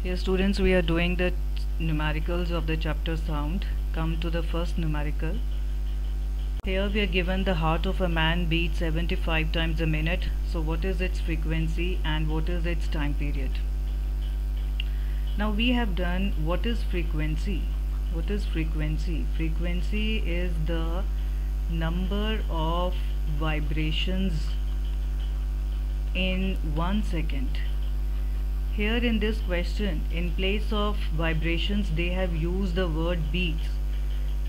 Here students, we are doing the numericals of the chapter sound. Come to the first numerical. Here we are given the heart of a man beats 75 times a minute. So what is its frequency and what is its time period? Now we have done what is frequency. What is frequency? Frequency is the number of vibrations in 1 second. Here in this question, in place of vibrations, they have used the word beats.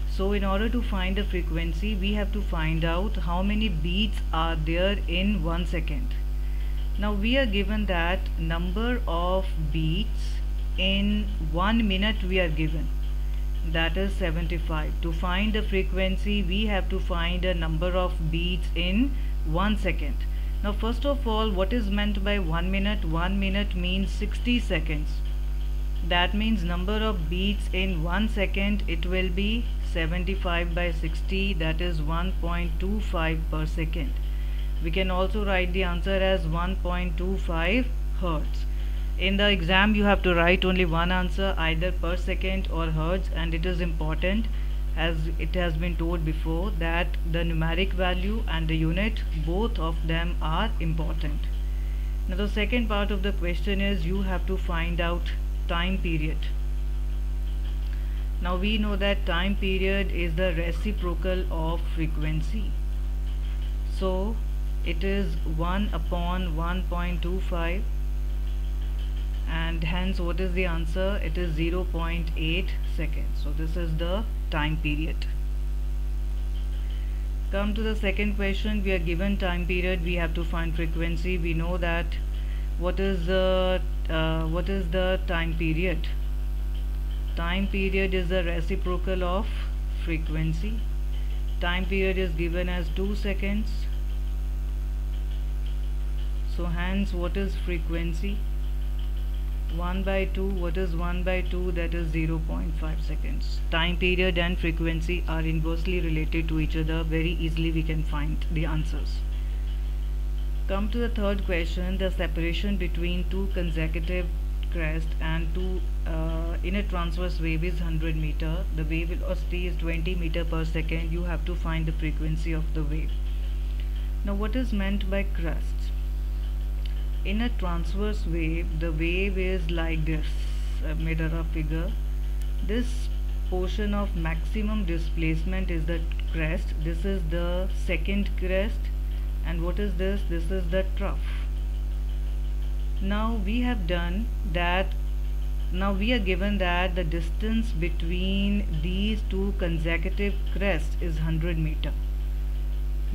So in order to find the frequency, we have to find out how many beats are there in 1 second. Now we are given that number of beats in 1 minute we are given, that is 75. To find the frequency, we have to find a number of beats in 1 second. Now first of all, what is meant by 1 minute? 1 minute means 60 seconds. That means number of beats in 1 second, it will be 75 by 60, that is 1.25 per second. We can also write the answer as 1.25 hertz. In the exam you have to write only one answer, either per second or hertz, and it is important, as it has been told before, that the numeric value and the unit, both of them are important. Now the second part of the question is you have to find out time period. Now we know that time period is the reciprocal of frequency. So it is 1 upon 1.25, and hence what is the answer? It is 0.8 seconds. So this is the time period. Come to the second question. We are given time period, we have to find frequency. We know that what is the time period? Time period is the reciprocal of frequency. Time period is given as 2 seconds. So hence what is frequency? 1 by 2. What is 1 by 2? That is 0.5 seconds. Time period and frequency are inversely related to each other. Very easily we can find the answers. Come to the third question. The separation between two consecutive crests and two in a transverse wave is 100 meter. The wave velocity is 20 meter per second. You have to find the frequency of the wave. Now what is meant by crests? In a transverse wave, the wave is like this. I've made a rough figure. This portion of maximum displacement is the crest. This is the second crest. And what is this? This is the trough. Now we have done that. Now we are given that the distance between these two consecutive crests is 100 meter.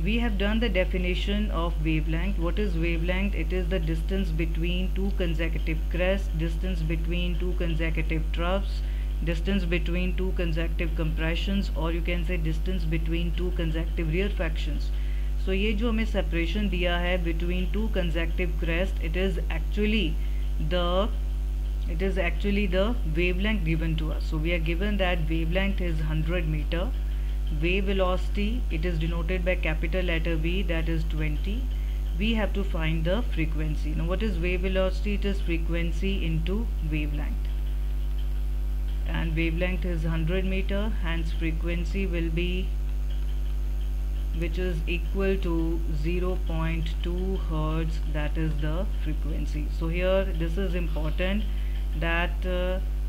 We have done the definition of wavelength. What is wavelength? It is the distance between two consecutive crests, distance between two consecutive troughs, distance between two consecutive compressions, or you can say distance between two consecutive rarefactions. So ये जो हमें separation दिया है between two consecutive crests, it is actually the wavelength given to us. So we are given that wavelength is 100 meter. Wave velocity, it is denoted by capital letter V, that is 20. We have to find the frequency. Now what is wave velocity? It is frequency into wavelength, and wavelength is 100 meter, hence frequency will be, which is equal to 0.2 hertz, that is the frequency. So here this is important, that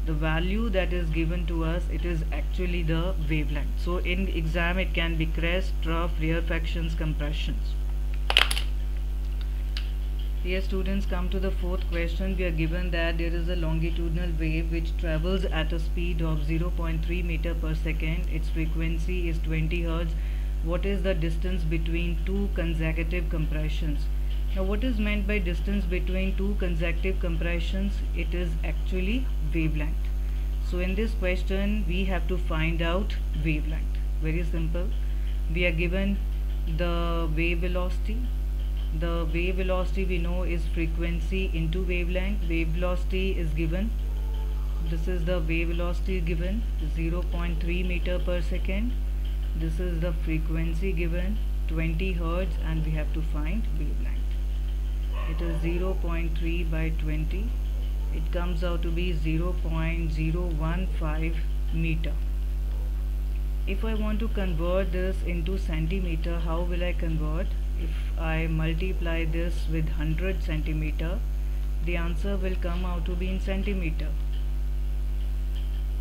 the value that is given to us, it is actually the wavelength. So in exam it can be crest, trough, rarefactions, compressions. Here students, come to the fourth question. We are given that there is a longitudinal wave which travels at a speed of 0.3 meter per second. Its frequency is 20 hertz. What is the distance between two consecutive compressions? Now what is meant by distance between two consecutive compressions? It is actually wavelength. So in this question we have to find out wavelength. Very simple. We are given the wave velocity. The wave velocity we know is frequency into wavelength. Wave velocity is given. This is the wave velocity given, 0.3 meter per second. This is the frequency given, 20 hertz, and we have to find wavelength. It is 0.3 by 20. it comes out to be 0.015 meter. If I want to convert this into centimeter, how will I convert? If I multiply this with 100 centimeter, the answer will come out to be in centimeter.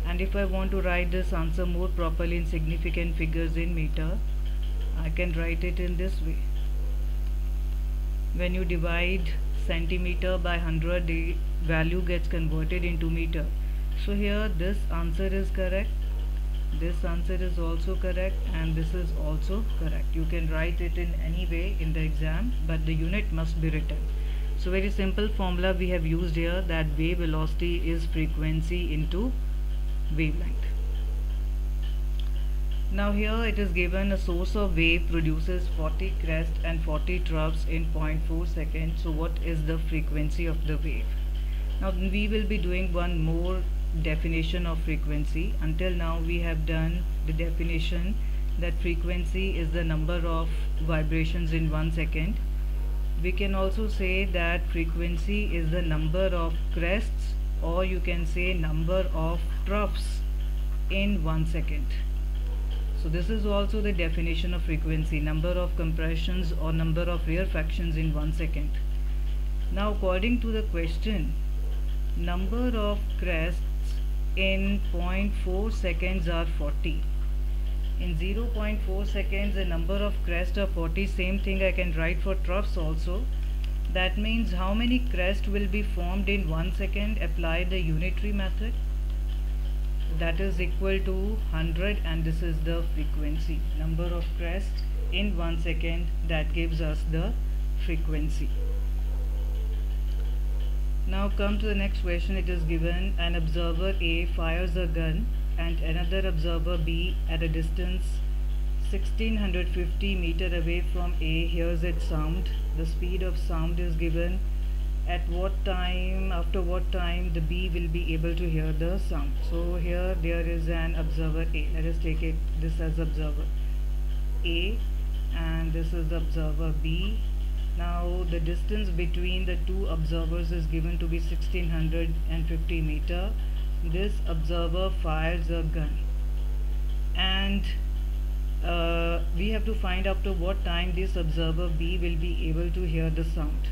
And if I want to write this answer more properly in significant figures in meter, I can write it in this way. When you divide centimeter by 100, the value gets converted into meter. So here this answer is correct, this answer is also correct, and this is also correct. You can write it in any way in the exam, but the unit must be written. So very simple formula we have used here, that wave velocity is frequency into wavelength. Now here it is given a source of wave produces 40 crests and 40 troughs in 0.4 seconds. So what is the frequency of the wave? Now we will be doing one more definition of frequency. Until now we have done the definition that frequency is the number of vibrations in 1 second. We can also say that frequency is the number of crests, or you can say number of troughs in 1 second. So this is also the definition of frequency, number of compressions or number of rarefactions in 1 second. Now according to the question, number of crests in 0.4 seconds are 40. In 0.4 seconds the number of crests are 40. Same thing I can write for troughs also. That means how many crests will be formed in 1 second? Apply the unitary method. That is equal to 100, and this is the frequency, number of crests in 1 second. That gives us the frequency. Now come to the next question. It is given an observer A fires a gun and another observer B at a distance 1650 meter away from A hears its sound. The speed of sound is given. At what time, after what time the B will be able to hear the sound. So here there is an observer A. Let us take it this as observer A, and this is the observer B. Now the distance between the two observers is given to be 1650 meter. This observer fires a gun, and we have to find after what time this observer B will be able to hear the sound.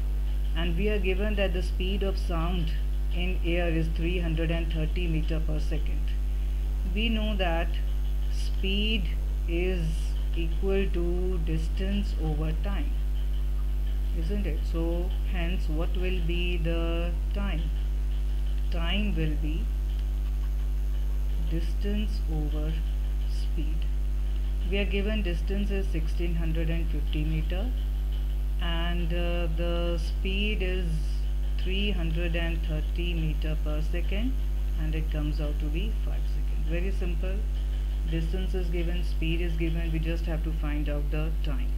And we are given that the speed of sound in air is 330 meter per second. We know that speed is equal to distance over time, isn't it? So hence what will be the time? Time will be distance over speed. We are given distance is 1650 meter, and the speed is 330 meter per second, and it comes out to be 5 seconds. Very simple. Distance is given, speed is given, we just have to find out the time.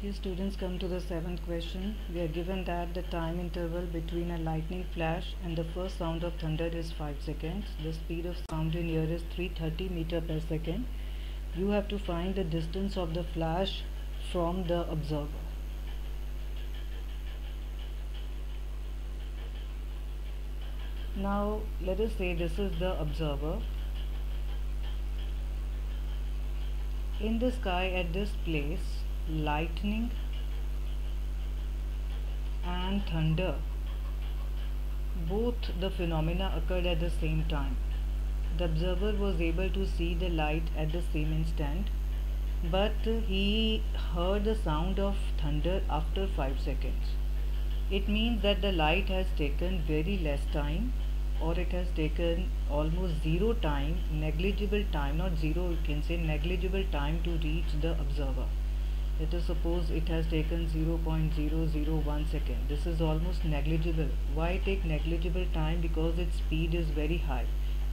Here students, come to the 7th question. We are given that the time interval between a lightning flash and the first sound of thunder is 5 seconds. The speed of sound in air is 330 meter per second. You have to find the distance of the flash from the observer. Now let us say this is the observer. In the sky at this place, lightning and thunder, both the phenomena occurred at the same time. The observer was able to see the light at the same instant, but he heard the sound of thunder after 5 seconds. It means that the light has taken very less time, or it has taken almost zero time, negligible time, not zero, you can say negligible time to reach the observer. Let us suppose it has taken 0.001 second. This is almost negligible. Why take negligible time? Because its speed is very high.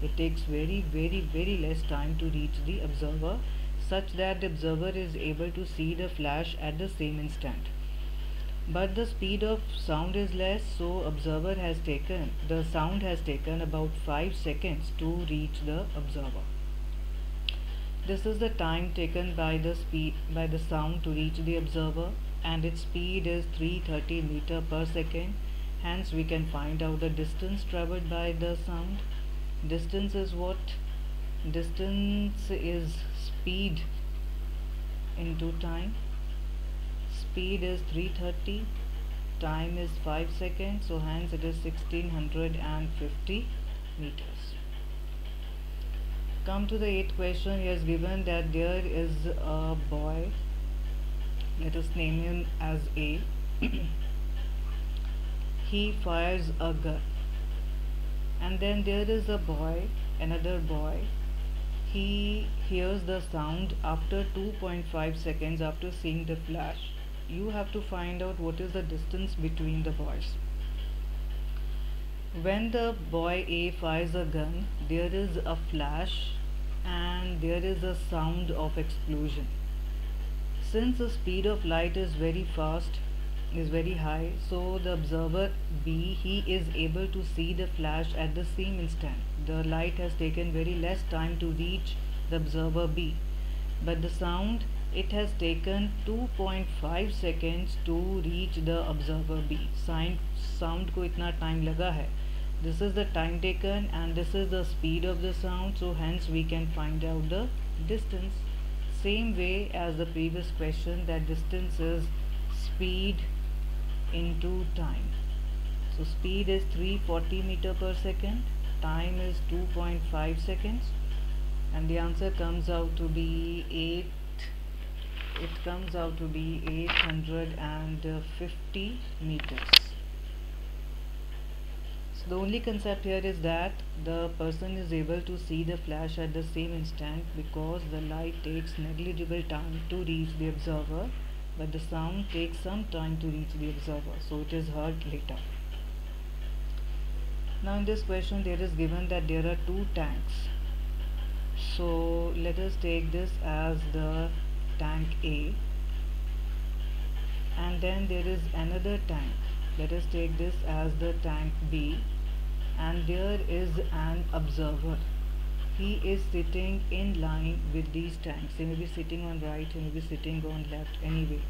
It takes very less time to reach the observer, such that the observer is able to see the flash at the same instant. But the speed of sound is less, so the sound has taken about 5 seconds to reach the observer. This is the time taken by the sound to reach the observer. and its speed is 330 meter per second. Hence we can find out the distance traveled by the sound. Distance is what? Distance is speed into time. Speed is 330, time is 5 seconds, so hence it is 1650 meters. Come to the 8th question. He has given that there is a boy, let us name him as A. He fires a gun, and then there is a boy, another boy. He hears the sound after 2.5 seconds after seeing the flash. You have to find out what is the distance between the boys. When the boy A fires a gun, there is a flash and there is a sound of explosion. Since the speed of light is very fast, is very high, so the observer B, he is able to see the flash at the same instant. The light has taken very less time to reach the observer B, but the sound, it has taken 2.5 seconds to reach the observer B. Sound को इतना time लगा है. This is the time taken and this is the speed of the sound, so hence we can find out the distance. Same way as the previous question, that distance is speed into time. So speed is 340 meter per second, time is 2.5 seconds, and the answer comes out to be 850 meters. So the only concept here is that the person is able to see the flash at the same instant because the light takes negligible time to reach the observer, but the sound takes some time to reach the observer, so it is heard later. Now in this question there is given that there are two tanks. So let us take this as the tank A, and then there is another tank. Let us take this as the tank B, and there is an observer. He is sitting in line with these tanks. He may be sitting on right, he may be sitting on left, anyway.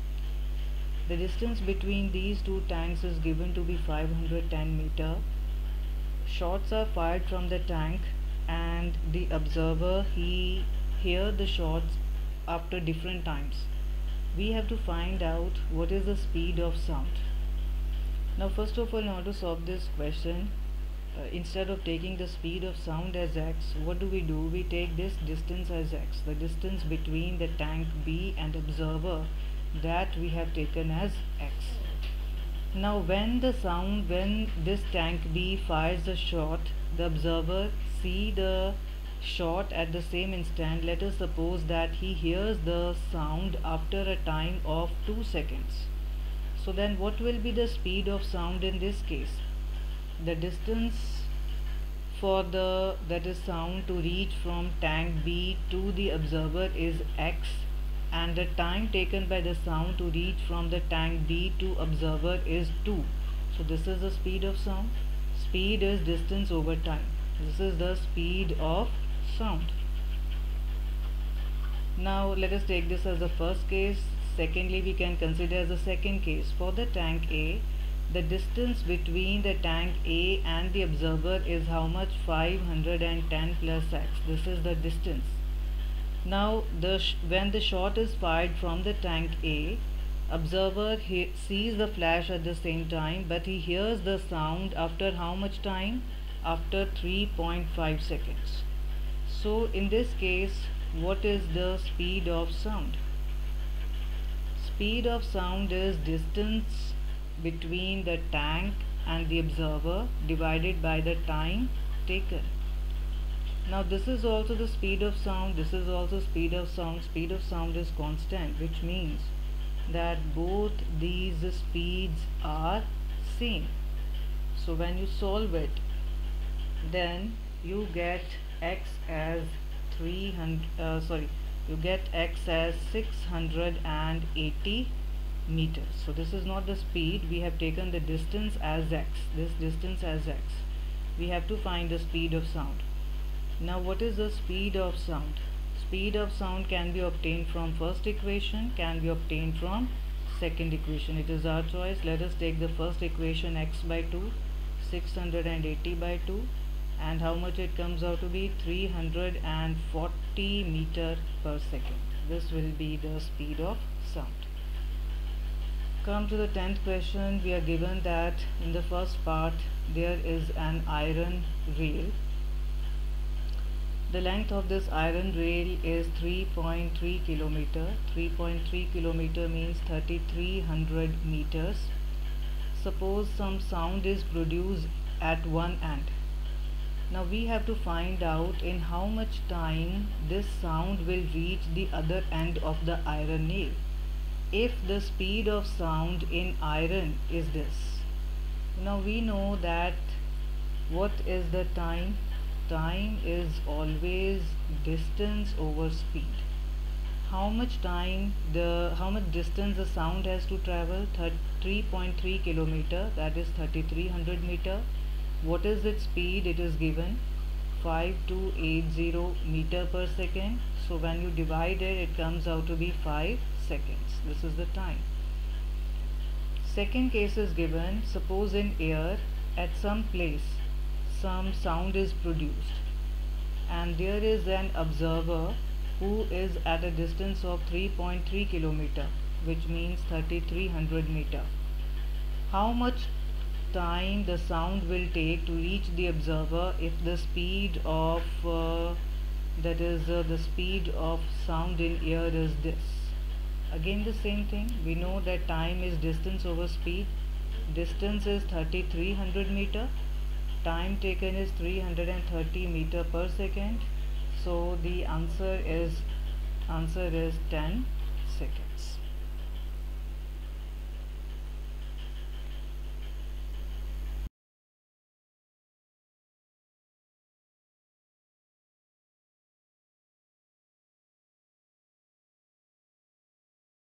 The distance between these two tanks is given to be 510 meter. Shots are fired from the tank, and the observer, he hears the shots after different times. We have to find out what is the speed of sound. Now first of all, in order to solve this question, instead of taking the speed of sound as x, what do? We take this distance as x, the distance between the tank B and observer, that we have taken as x. Now when this tank B fires the shot, the observer see the shot at the same instant. Let us suppose that he hears the sound after a time of 2 seconds. So then what will be the speed of sound in this case? The distance for that is sound to reach from tank B to the observer is x, and the time taken by the sound to reach from the tank B to observer is 2. So this is the speed of sound. Speed is distance over time. This is the speed of sound. Now let us take this as the first case. Secondly, we can consider as the second case. For the tank A, the distance between the tank A and the observer is how much? 510 plus x. This is the distance. Now when the shot is fired from the tank A, observer sees the flash at the same time, but he hears the sound after how much time? After 3.5 seconds. So in this case, what is the speed of sound? Speed of sound is distance between the tank and the observer divided by the time taken. Now this is also the speed of sound, this is also speed of sound. Speed of sound is constant, which means that both these speeds are same. So when you solve it, then you get x as 680 meters. So this is not the speed, we have taken the distance as x, this distance as x. We have to find the speed of sound. Now what is the speed of sound? Speed of sound can be obtained from first equation, can be obtained from second equation. It is our choice. Let us take the first equation, x by 2, 680 by 2, and how much it comes out to be, 340 meter per second. This will be the speed of sound. Come to the 10th question. We are given that in the first part there is an iron rail. The length of this iron rail is 3.3 kilometer. 3.3 kilometer means 3300 meters. Suppose some sound is produced at one end. Now we have to find out in how much time this sound will reach the other end of the iron nail. If the speed of sound in iron is this. Now we know that what is the time? Time is always distance over speed. How much distance the sound has to travel? 3.3 kilometer, that is 3300 meter. What is its speed? It is given 5280 meter per second. So when you divide it comes out to be 5 seconds. This is the time. Second case is given. Suppose in air at some place some sound is produced and there is an observer who is at a distance of 3.3 kilometer, which means 3300 meter. How much time the sound will take to reach the observer if the speed of the speed of sound in air is this? Again the same thing. We know that time is distance over speed. Distance is 3300 meter. Time taken is 330 meter per second. So the answer is 10 seconds.